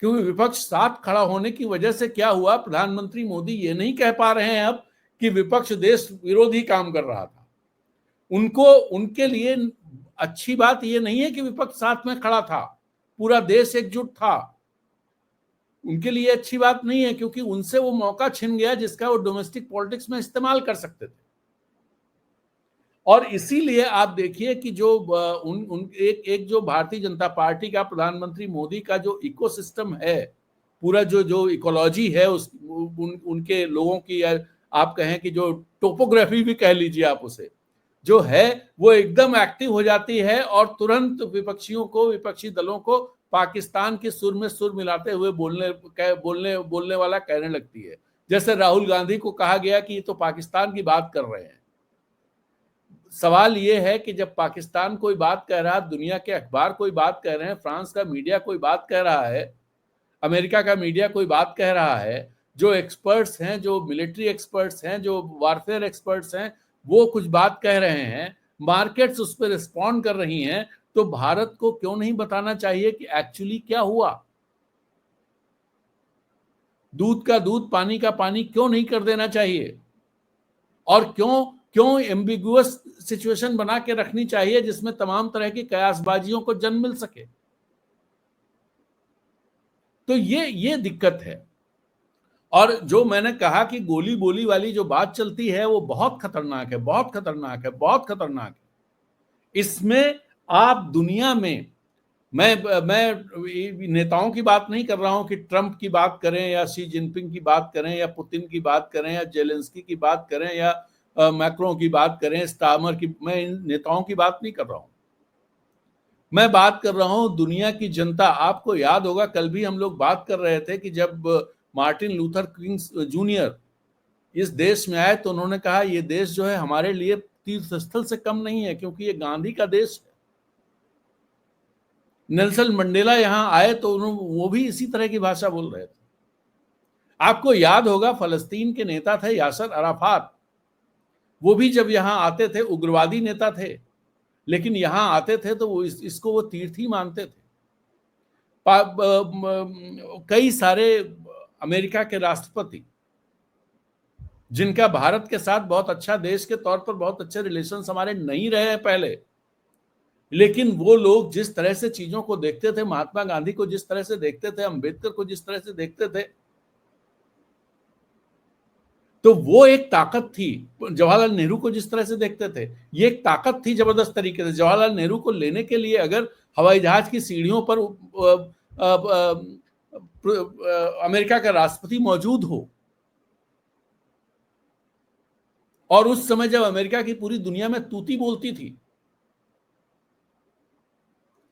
क्योंकि विपक्ष साथ खड़ा होने की वजह से क्या हुआ, प्रधानमंत्री मोदी ये नहीं कह पा रहे हैं अब कि विपक्ष देश विरोधी काम कर रहा था। उनको, उनके लिए अच्छी बात ये नहीं है कि विपक्ष साथ में खड़ा था, पूरा देश एकजुट था। उनके लिए अच्छी बात नहीं है, क्योंकि उनसे वो मौका छिन गया जिसका वो डोमेस्टिक पॉलिटिक्स में इस्तेमाल कर सकते थे। और इसीलिए आप देखिए कि जो एक जो भारतीय जनता पार्टी का, प्रधानमंत्री मोदी का जो इकोसिस्टम है, पूरा जो इकोलॉजी है उनके लोगों की, या आप कहें कि जो टोपोग्राफी भी कह लीजिए आप उसे, जो है वो एकदम एक्टिव हो जाती है और तुरंत विपक्षियों को, विपक्षी दलों को पाकिस्तान के सुर में सुर मिलाते हुए बोलने वाला कहने लगती है। जैसे राहुल गांधी को कहा गया कि ये तो पाकिस्तान की बात कर रहे हैं। सवाल ये है कि जब पाकिस्तान कोई बात कह रहा है, दुनिया के अखबार कोई बात कह रहे हैं, फ्रांस का मीडिया कोई बात कह रहा है, अमेरिका का मीडिया कोई बात कह रहा है, जो एक्सपर्ट्स हैं, जो मिलिट्री एक्सपर्ट्स हैं, जो वारफेयर एक्सपर्ट्स हैं, वो कुछ बात कह रहे हैं, मार्केट्स उस पर रिस्पॉन्ड कर रही हैं, तो भारत को क्यों नहीं बताना चाहिए कि एक्चुअली क्या हुआ? दूध का दूध, पानी का पानी क्यों नहीं कर देना चाहिए? और क्यों एम्बिगुअस सिचुएशन बना के रखनी चाहिए जिसमें तमाम तरह की कयासबाजियों को जन्म मिल सके? तो ये दिक्कत है। और जो मैंने कहा कि गोली बोली वाली जो बात चलती है वो बहुत खतरनाक है, बहुत खतरनाक है, बहुत खतरनाक है। इसमें आप दुनिया में, मैं नेताओं की बात नहीं कर रहा हूं कि ट्रंप की बात करें या शी जिनपिंग की बात करें या पुतिन की बात करें या जेलेंस्की की बात करें या मैक्रों की बात करें, स्टार्मर की, मैं इन नेताओं की बात नहीं कर रहा हूं। मैं बात कर रहा हूं दुनिया की जनता। आपको याद होगा कल भी हम लोग बात कर रहे थे कि जब मार्टिन लूथर किंग जूनियर इस देश में आए तो उन्होंने कहा ये देश जो है हमारे लिए तीर्थ स्थल से कम नहीं है, क्योंकि ये गांधी का देश है। नेल्सन मंडेला यहां आए तो वो भी इसी तरह की भाषा बोल रहे थे। आपको याद होगा फलस्तीन के नेता थे यासर अराफात, वो भी जब यहां आते थे, उग्रवादी नेता थे, लेकिन यहां आते थे तो वो इसको वो तीर्थ ही मानते थे। कई सारे अमेरिका के राष्ट्रपति जिनका भारत के साथ बहुत अच्छा, देश के तौर पर बहुत अच्छे रिलेशंस हमारे नहीं रहे हैं पहले, लेकिन वो लोग जिस तरह से चीजों को देखते थे, महात्मा गांधी को जिस तरह से देखते थे, अंबेडकर को जिस तरह से देखते थे, तो वो एक ताकत थी। जवाहरलाल नेहरू को जिस तरह से देखते थे, ये एक ताकत थी जबरदस्त तरीके से। जवाहरलाल नेहरू को लेने के लिए अगर हवाई जहाज की सीढ़ियों पर अमेरिका का राष्ट्रपति मौजूद हो, और उस समय जब अमेरिका की पूरी दुनिया में तूती बोलती थी,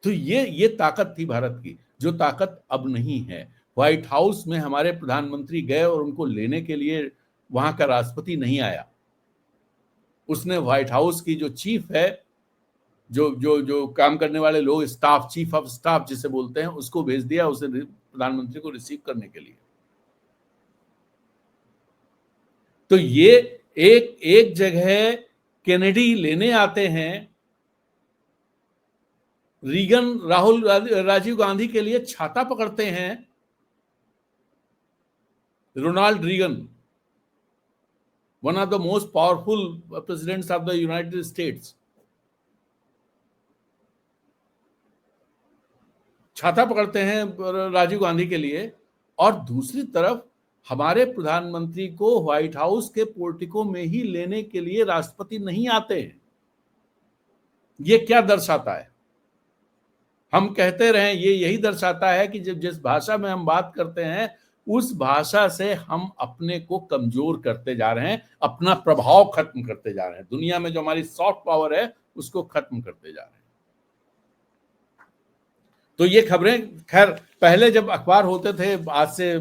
तो ये ताकत थी भारत की, जो ताकत अब नहीं है। व्हाइट हाउस में हमारे प्रधानमंत्री गए और उनको लेने के लिए वहां का राष्ट्रपति नहीं आया। उसने व्हाइट हाउस की जो चीफ है, जो काम करने वाले लोग, स्टाफ, चीफ ऑफ स्टाफ जिसे बोलते हैं, उसको भेज दिया उसे प्रधानमंत्री को रिसीव करने के लिए। तो ये एक जगह केनेडी लेने आते हैं, रीगन राजीव गांधी के लिए छाता पकड़ते हैं, Ronald Reagan, one of the most powerful presidents of the United States, छाता पकड़ते हैं राजीव गांधी के लिए। और दूसरी तरफ हमारे प्रधानमंत्री को व्हाइट हाउस के पोर्टिको में ही लेने के लिए राष्ट्रपति नहीं आते हैं। ये क्या दर्शाता है? हम कहते रहे, ये यही दर्शाता है कि जब जिस भाषा में हम बात करते हैं, उस भाषा से हम अपने को कमजोर करते जा रहे हैं, अपना प्रभाव खत्म करते जा रहे हैं, दुनिया में जो हमारी सॉफ्ट पावर है उसको खत्म करते जा रहे हैं। तो ये खबरें, खैर पहले जब अखबार होते थे, आज से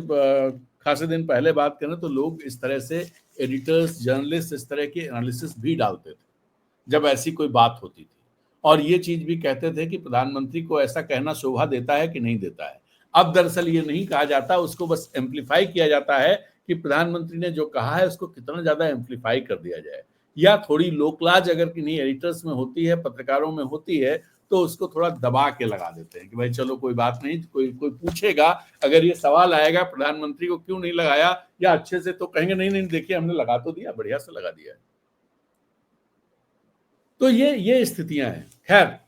खासे दिन पहले बात करें तो लोग इस तरह से एडिटर्स, जर्नलिस्ट इस तरह के एनालिसिस भी डालते थे जब ऐसी कोई बात होती थी, और ये चीज भी कहते थे कि प्रधानमंत्री को ऐसा कहना शोभा देता है कि नहीं देता है। अब दरअसल ये नहीं कहा जाता, उसको बस एम्पलीफाई किया जाता है कि प्रधानमंत्री ने जो कहा है उसको कितना ज्यादा एम्पलीफाई कर दिया जाए, या थोड़ी लोकलाज अगर किन्हीं एडिटर्स में होती है, पत्रकारों में होती है, तो उसको थोड़ा दबा के लगा देते हैं कि भाई चलो कोई बात नहीं, कोई कोई पूछेगा, अगर ये सवाल आएगा प्रधानमंत्री को क्यों नहीं लगाया, या अच्छे से, तो कहेंगे नहीं नहीं देखिए हमने लगा तो दिया, बढ़िया से लगा दिया है। तो ये स्थितियां हैं। खैर,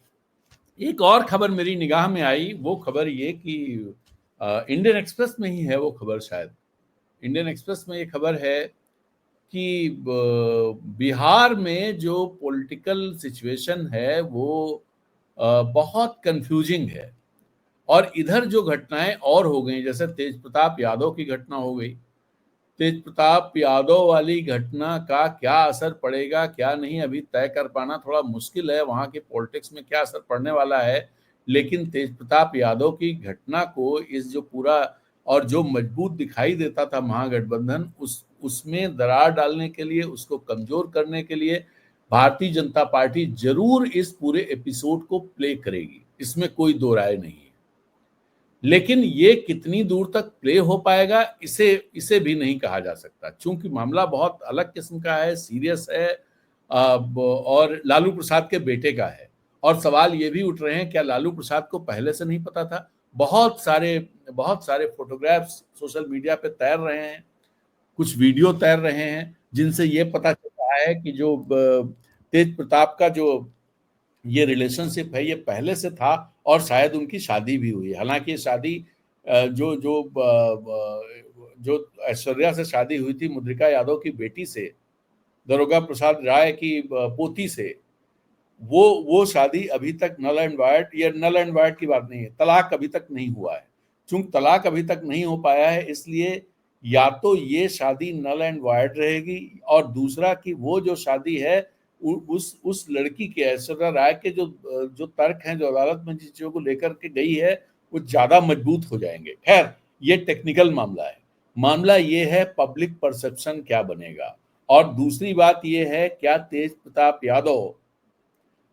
एक और खबर मेरी निगाह में आई, वो खबर ये कि इंडियन एक्सप्रेस में ही है वो खबर, शायद इंडियन एक्सप्रेस में ये खबर है कि बिहार में जो पॉलिटिकल सिचुएशन है वो बहुत कंफ्यूजिंग है, और इधर जो घटनाएं और हो गई, जैसे तेज प्रताप यादव की घटना हो गई, तेज प्रताप यादव वाली घटना का क्या असर पड़ेगा क्या नहीं अभी तय कर पाना थोड़ा मुश्किल है, वहां के पॉलिटिक्स में क्या असर पड़ने वाला है। लेकिन तेज प्रताप यादव की घटना को इस जो पूरा और जो मजबूत दिखाई देता था महागठबंधन, उसमें दरार डालने के लिए, उसको कमजोर करने के लिए भारतीय जनता पार्टी जरूर इस पूरे एपिसोड को प्ले करेगी, इसमें कोई दो राय नहीं है। लेकिन ये कितनी दूर तक प्ले हो पाएगा, इसे इसे भी नहीं कहा जा सकता, क्योंकि मामला बहुत अलग किस्म का है, सीरियस है, और लालू प्रसाद के बेटे का है। और सवाल ये भी उठ रहे हैं, क्या लालू प्रसाद को पहले से नहीं पता था? बहुत सारे फोटोग्राफ्स सोशल मीडिया पे तैर रहे हैं, कुछ वीडियो तैर रहे हैं, जिनसे ये पता चल रहा है कि जो तेज प्रताप का जो ये रिलेशनशिप है ये पहले से था, और शायद उनकी शादी भी हुई। हालांकि ये शादी जो जो जो ऐश्वर्या से शादी हुई थी, मुद्रिका यादव की बेटी से, दरोगा प्रसाद राय की पोती से, वो शादी अभी तक नल एंड वाइड, या नल एंड वाइड की बात नहीं है, तलाक अभी तक नहीं हुआ है। चूंकि तलाक अभी तक नहीं हो पाया है, इसलिए या तो ये शादी नल एंड वाइड रहेगी, और दूसरा कि वो जो शादी है उस लड़की के, ऐश्वर्या राय के जो जो तर्क हैं, जो अदालत में जिस चीजों को लेकर के गई है, वो ज्यादा मजबूत हो जाएंगे। खैर, ये टेक्निकल मामला है। मामला ये है पब्लिक परसेप्शन क्या बनेगा, और दूसरी बात ये है, क्या तेज प्रताप यादव,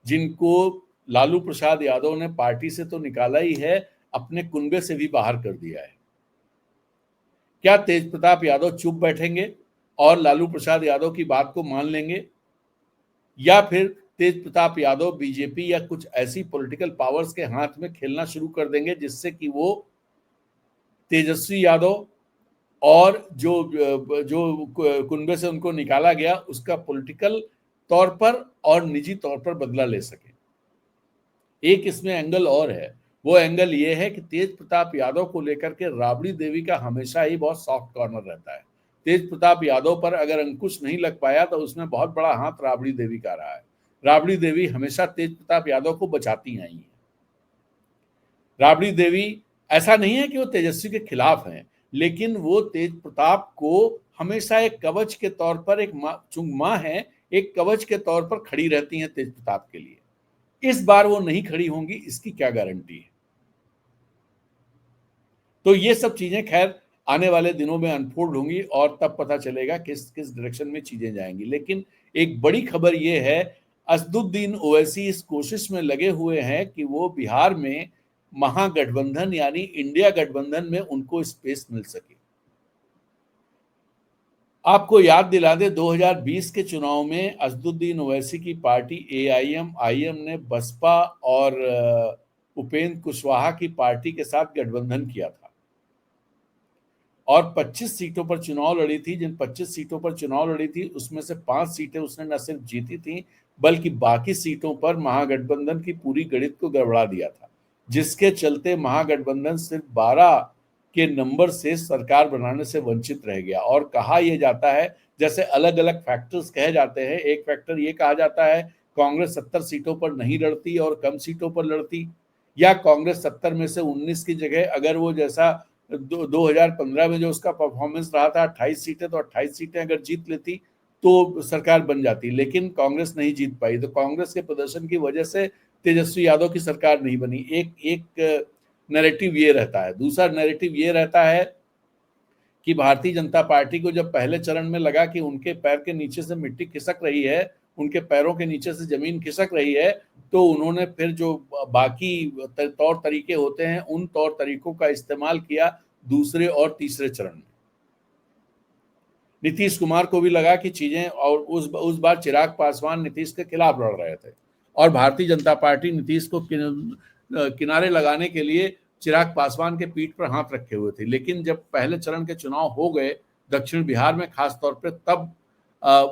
जिनको लालू प्रसाद यादव ने पार्टी से तो निकाला ही है, अपने कुनबे से भी बाहर कर दिया है, क्या तेज प्रताप यादव चुप बैठेंगे और लालू प्रसाद यादव की बात को मान लेंगे, या फिर तेज प्रताप यादव बीजेपी या कुछ ऐसी पॉलिटिकल पावर्स के हाथ में खेलना शुरू कर देंगे, जिससे कि वो तेजस्वी यादव और जो जो कुनबे से उनको निकाला गया उसका पॉलिटिकल तौर पर और निजी तौर पर बदला ले सके। एक इसमें एंगल और है, वो एंगल ये है कि तेज प्रताप यादव को लेकर के राबड़ी देवी का हमेशा ही बहुत सॉफ्ट कॉर्नर रहता है। तेज प्रताप यादव पर अगर अंकुश नहीं लग पाया तो उसमें बहुत बड़ा हाथ राबड़ी देवी का रहा है। राबड़ी देवी हमेशा तेज प्रताप यादव को बचाती आई है। राबड़ी देवी, ऐसा नहीं है कि वो तेजस्वी के खिलाफ हैं, लेकिन वो तेज प्रताप को हमेशा एक कवच के तौर पर, एक माँ है, एक कवच के तौर पर खड़ी रहती हैं तेज प्रताप के लिए। इस बार वो नहीं खड़ी होंगी, इसकी क्या गारंटी है? तो ये सब चीजें खैर आने वाले दिनों में अनफोल्ड होंगी, और तब पता चलेगा किस किस डायरेक्शन में चीजें जाएंगी। लेकिन एक बड़ी खबर ये है, असदुद्दीन ओवैसी इस कोशिश में लगे हुए हैं कि वो बिहार में महागठबंधन यानी इंडिया गठबंधन में उनको स्पेस मिल सके। आपको याद दिला दे, 2020 के चुनाव में असदुद्दीन ओवैसी की पार्टी AIM ने बसपा और उपेंद्र कुशवाहा की पार्टी के साथ गठबंधन किया था, और 25 सीटों पर चुनाव लड़ी थी। जिन 25 सीटों पर चुनाव लड़ी थी उसमें से 5 सीटें उसने न सिर्फ जीती थी, बल्कि बाकी सीटों पर महागठबंधन की पूरी गणित को गड़बड़ा दिया था, जिसके चलते महागठबंधन सिर्फ 12 के नंबर से सरकार बनाने से वंचित रह गया। और कहा यह जाता है, जैसे अलग अलग फैक्टर्स कहे जाते हैं, एक फैक्टर ये कहा जाता है कांग्रेस 70 सीटों पर नहीं लड़ती और कम सीटों पर लड़ती, या कांग्रेस 70 में से 19 की जगह अगर वो जैसा 2015 में जो उसका परफॉर्मेंस रहा था 28 सीटें, तो 28 सीटें अगर जीत लेती तो सरकार बन जाती। लेकिन कांग्रेस नहीं जीत पाई, तो कांग्रेस के प्रदर्शन की वजह से तेजस्वी यादव की सरकार नहीं बनी। एक एक नैरेटिव ये रहता है। दूसरा नैरेटिव ये रहता है कि भारतीय जनता पार्टी को जब पहले चरण में लगा कि उनके पैर के नीचे से मिट्टी खिसक रही है, उनके पैरों के नीचे से जमीन खिसक रही है, तो उन्होंने फिर जो बाकी तौर तरीके होते हैं उन तौर तरीकों का इस्तेमाल किया दूसरे और तीसरे चरण में। नीतीश कुमार को भी लगा कि चीजें, और उस बार चिराग पासवान नीतीश के खिलाफ लड़ रहे थे और भारतीय जनता पार्टी नीतीश को किनारे लगाने के लिए चिराग पासवान के पीठ पर हाथ रखे हुए थे। लेकिन जब पहले चरण के चुनाव हो गए दक्षिण बिहार में खास तौर पर, तब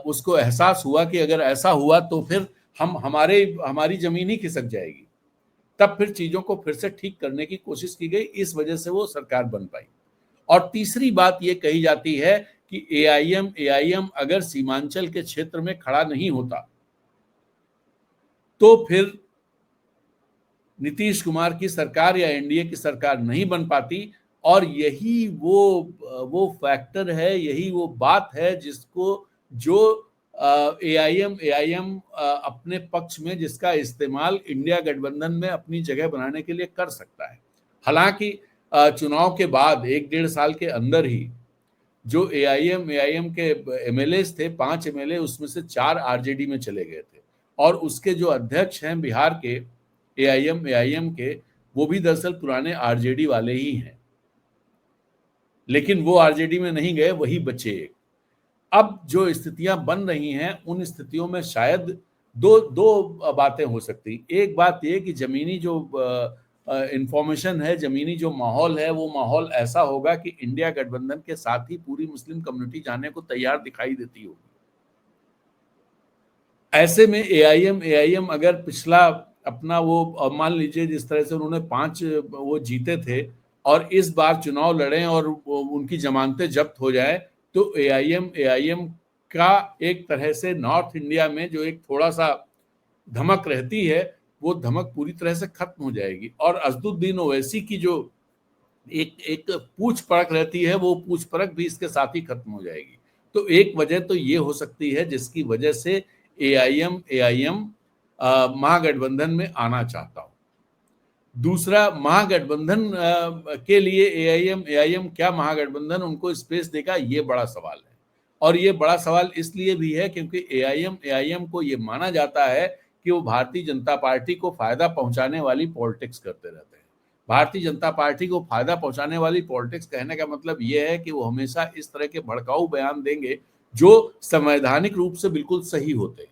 उसको एहसास हुआ कि अगर ऐसा हुआ तो फिर हमारी जमीन ही खिसक जाएगी। तब फिर चीजों को फिर से ठीक करने की कोशिश की गई, इस वजह से वो सरकार बन पाई। और तीसरी बात ये कही जाती है कि एआईएम अगर सीमांचल के क्षेत्र में खड़ा नहीं होता तो फिर नीतीश कुमार की सरकार या एनडीए की सरकार नहीं बन पाती। और यही वो फैक्टर है, यही वो बात है जिसको जो एआईएम अपने पक्ष में, जिसका इस्तेमाल इंडिया गठबंधन में अपनी जगह बनाने के लिए कर सकता है। हालांकि चुनाव के बाद 1-1.5 साल के अंदर ही जो एआईएम के एमएलए थे, 5 एमएलए, उसमें से 4 आरजेडी में चले गए थे। और उसके जो अध्यक्ष हैं बिहार के एआईएम के, वो भी दरअसल पुराने आरजेडी वाले ही हैं, लेकिन वो आरजेडी में नहीं गए, वही बचे। अब जो स्थितियां बन रही हैं उन स्थितियों में शायद दो बातें हो सकती। एक बात ये कि जमीनी जो इंफॉर्मेशन है, जमीनी जो माहौल है, वो माहौल ऐसा होगा कि इंडिया गठबंधन के साथ ही पूरी मुस्लिम कम्युनिटी जाने को तैयार दिखाई देती होगी। ऐसे में एआईएम अगर पिछला अपना वो, मान लीजिए जिस तरह से उन्होंने 5 वो जीते थे और इस बार चुनाव लड़े और उनकी जमानतें जब्त हो जाए, तो एआईएम का एक तरह से नॉर्थ इंडिया में जो एक थोड़ा सा धमक रहती है, वो धमक पूरी तरह से खत्म हो जाएगी। और असदुद्दीन ओवैसी की जो एक पूछ परख रहती है, वो पूछ परख भी इसके साथ ही खत्म हो जाएगी। तो एक वजह तो ये हो सकती है जिसकी वजह से एआईएम महागठबंधन में आना चाहता हो। दूसरा, महागठबंधन के लिए एआईएम क्या महागठबंधन उनको स्पेस देगा, ये बड़ा सवाल है। और ये बड़ा सवाल इसलिए भी है क्योंकि एआईएम को ये माना जाता है कि वो भारतीय जनता पार्टी को फायदा पहुंचाने वाली पॉलिटिक्स करते रहते हैं। भारतीय जनता पार्टी को फायदा पहुंचाने वाली पॉलिटिक्स कहने का मतलब ये है कि वो हमेशा इस तरह के भड़काऊ बयान देंगे जो संवैधानिक रूप से बिल्कुल सही होते हैं,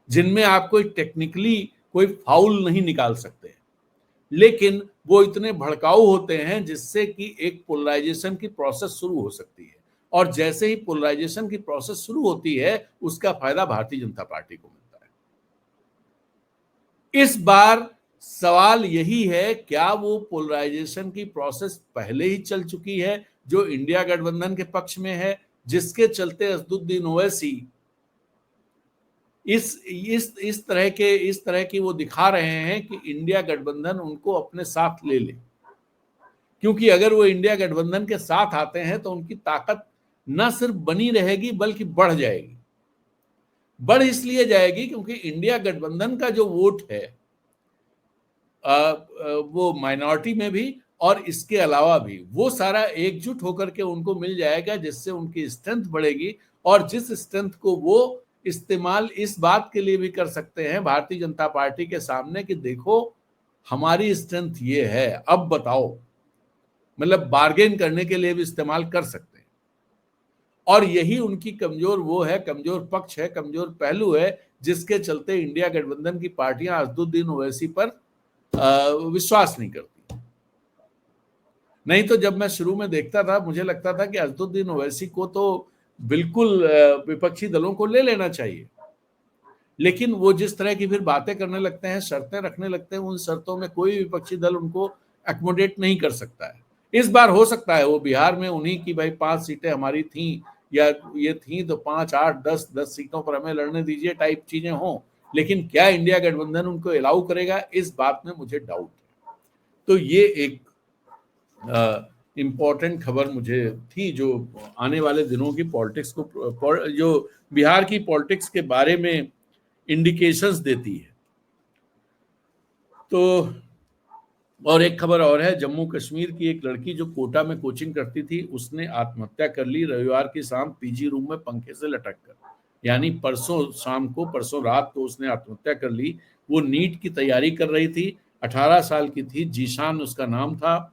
जिनमें आप कोई टेक्निकली कोई फाउल नहीं निकाल सकते, लेकिन वो इतने भड़काऊ होते हैं जिससे कि एक पोलराइजेशन की प्रोसेस शुरू हो सकती है। और जैसे ही पोलराइजेशन की प्रोसेस शुरू होती है, उसका फायदा भारतीय जनता पार्टी को मिलता है। इस बार सवाल यही है, क्या वो पोलराइजेशन की प्रोसेस पहले ही चल चुकी है जो इंडिया गठबंधन के पक्ष में है, जिसके चलते असदुद्दीन ओवैसी इस तरह की वो दिखा रहे हैं कि इंडिया गठबंधन उनको अपने साथ ले ले। क्योंकि अगर वो इंडिया गठबंधन के साथ आते हैं तो उनकी ताकत न सिर्फ बनी रहेगी बल्कि बढ़ जाएगी। बढ़ इसलिए जाएगी क्योंकि इंडिया गठबंधन का जो वोट है वो माइनॉरिटी में भी और इसके अलावा भी वो सारा एकजुट होकर के उनको मिल जाएगा, जिससे उनकी स्ट्रेंथ बढ़ेगी। और जिस स्ट्रेंथ को वो इस्तेमाल इस बात के लिए भी कर सकते हैं भारतीय जनता पार्टी के सामने कि देखो हमारी स्ट्रेंथ ये है, अब बताओ, मतलब बार्गेन करने के लिए भी इस्तेमाल कर सकते हैं। और यही उनकी कमजोर पक्ष है, कमजोर पहलू है, जिसके चलते इंडिया गठबंधन की पार्टियां असदुद्दीन ओवैसी पर विश्वास नहीं करती। नहीं तो जब मैं शुरू में देखता था, मुझे लगता था कि असदुद्दीन ओवैसी को तो बिल्कुल विपक्षी दलों को ले लेना चाहिए, लेकिन वो जिस तरह की फिर बातें करने लगते हैं, शर्तें रखने लगते हैं, उन शर्तों में कोई विपक्षी दल उनको एकोमोडेट नहीं कर सकता है। इस बार हो सकता है वो बिहार में उन्हीं की भाई 5 सीटें हमारी थी या ये थी तो 5, 8, 10 सीटों पर हमें लड़ने दीजिए टाइप चीजें हों, लेकिन क्या इंडिया गठबंधन उनको अलाउ करेगा, इस बात में मुझे डाउट है। तो ये एक इम्पोर्टेंट खबर मुझे थी जो आने वाले दिनों की पॉलिटिक्स को, जो बिहार की पॉलिटिक्स के बारे में इंडिकेशंस देती है। तो और एक खबर और है, जम्मू कश्मीर की एक लड़की जो कोटा में कोचिंग करती थी, उसने आत्महत्या कर ली रविवार की शाम पीजी रूम में पंखे से लटक कर। यानी परसों रात को उसने आत्महत्या कर ली। वो नीट की तैयारी कर रही थी, 18 साल की थी, जीशान उसका नाम था।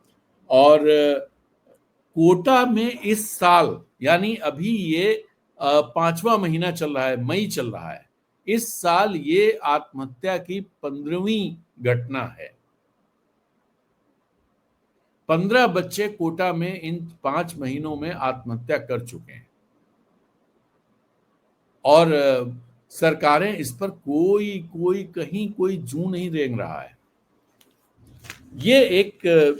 और कोटा में इस साल, यानी अभी ये 5वां महीना चल रहा है, मई चल रहा है, इस साल ये आत्महत्या की 15वीं घटना है। 15 बच्चे कोटा में इन 5 महीनों में आत्महत्या कर चुके हैं और सरकारें इस पर कोई जू नहीं रेंग रहा है। ये एक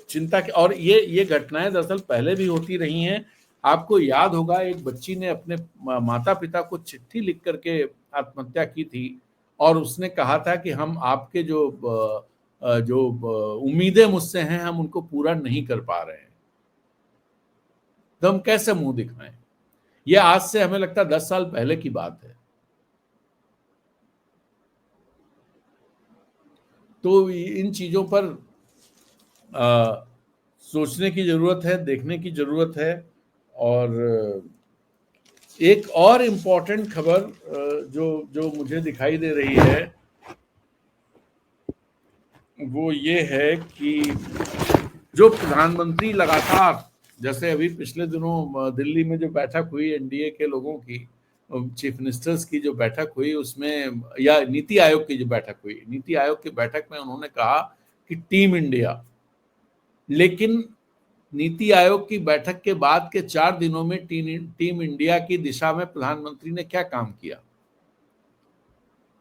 चिंता की, और ये घटनाएं दरअसल पहले भी होती रही हैं। आपको याद होगा, एक बच्ची ने अपने माता पिता को चिट्ठी लिख करके आत्महत्या की थी और उसने कहा था कि हम आपके जो उम्मीदें मुझसे हैं, हम उनको पूरा नहीं कर पा रहे हैं, तो हम कैसे मुंह दिखाएं। ये आज से हमें लगता है 10 साल पहले की बात है। तो इन चीजों पर सोचने की जरूरत है, देखने की जरूरत है। और एक और इम्पोर्टेंट खबर जो जो मुझे दिखाई दे रही है वो ये है कि जो प्रधानमंत्री लगातार, जैसे अभी पिछले दिनों दिल्ली में जो बैठक हुई एनडीए के लोगों की, चीफ मिनिस्टर्स की जो बैठक हुई, उसमें, या नीति आयोग की जो बैठक हुई, नीति आयोग की बैठक में उन्होंने कहा कि टीम इंडिया, लेकिन नीति आयोग की बैठक के बाद के 4 दिनों में टीम इंडिया की दिशा में प्रधानमंत्री ने क्या काम किया?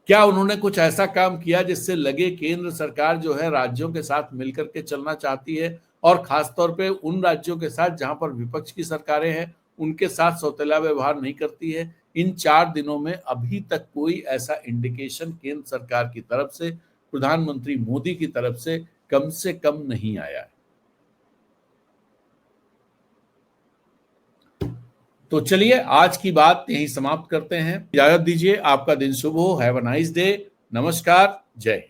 क्या उन्होंने कुछ ऐसा काम किया जिससे लगे केंद्र सरकार जो है राज्यों के साथ मिलकर के चलना चाहती है, और खासतौर पे उन राज्यों के साथ जहां पर विपक्ष की सरकारें हैं, उनके साथ सौतेला व्यवहार नहीं करती है? इन 4 दिनों में अभी तक कोई ऐसा इंडिकेशन केंद्र सरकार की तरफ से, प्रधानमंत्री मोदी की तरफ से कम नहीं आया है। तो चलिए आज की बात यहीं समाप्त करते हैं। इजाजत दीजिए, आपका दिन शुभ हो। Have a nice day. नमस्कार, जय हिंद।